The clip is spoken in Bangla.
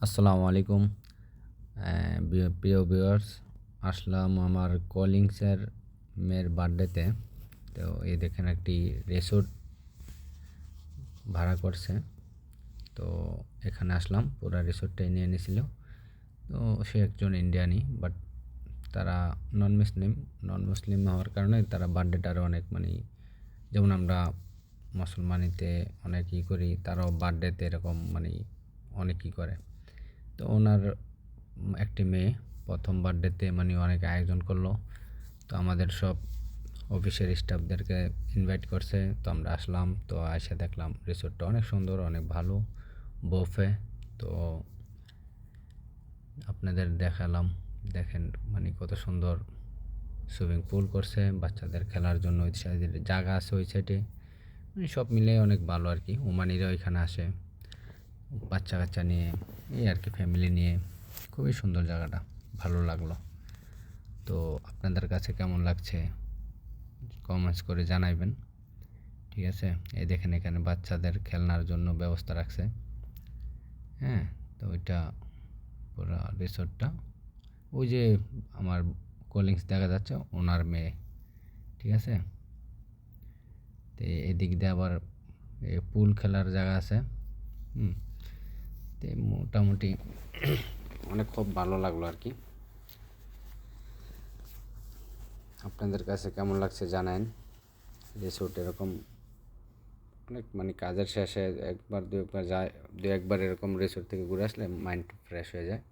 আসসালামু আলাইকুম। প্রিয় ভিউয়ার্স, আসলাম আমার কলিংসের মেয়ের বার্থডেতে। তো এই দেখেন একটি রিসোর্ট ভাড়া করছে। তো এখানে আসলাম, পুরা রিসোর্টটাই নিয়ে নিছিল। তো সে একজন ইন্ডিয়ানি, বাট তারা নন মুসলিম হওয়ার কারণে তারা বার্থডেটা আরও অনেক যেমন আমরা মুসলমানিতে অনেক করি, তারাও বার্থডেতে এরকম অনেক করে। তো ওনার একটি মেয়ে প্রথম বার্থডেতে অনেক আয়োজন করলো। তো আমাদের সব অফিসের স্টাফদেরকে ইনভাইট করছে। তো আমরা আসলাম, তো এসে দেখলাম রিসোর্টটা অনেক সুন্দর, অনেক ভালো, বুফে। তো আপনাদের দেখালাম, দেখেন কত সুন্দর সুইমিং পুল করছে, বাচ্চাদের খেলার জন্য ওই সাইডে জায়গা আছে, ওই সাইডে সব মিলে অনেক ভালো আর কি। ওমানিরা ওইখানে আসে বাচ্চা কাচ্চা নিয়ে, এই আর কি ফ্যামিলি নিয়ে। খুবই সুন্দর জায়গাটা, ভালো লাগলো। তো আপনাদের কাছে কেমন লাগছে কমেন্টস করে জানাইবেন, ঠিক আছে? এই দেখেন এখানে বাচ্চাদের খেলনার জন্য ব্যবস্থা রাখছে। হ্যাঁ, তো ওইটা পুরো রিসোর্টটা, ওই যে আমার কলিংস দেখা যাচ্ছে ওনার মেয়ে, ঠিক আছে? তো এদিক দিয়ে আবার পুল খেলার জায়গা আছে। হুম, তো মোটামুটি অনেক খুব ভালো লাগলো আর কি। আপনাদের কাছে কেমন লাগছে জানান। রিসোর্ট এরকম অনেক কাজের শেষে একবার দু একবার যায়, দু একবার এরকম রিসোর্ট থেকে ঘুরে আসলে মাইন্ড ফ্রেশ হয়ে যায়।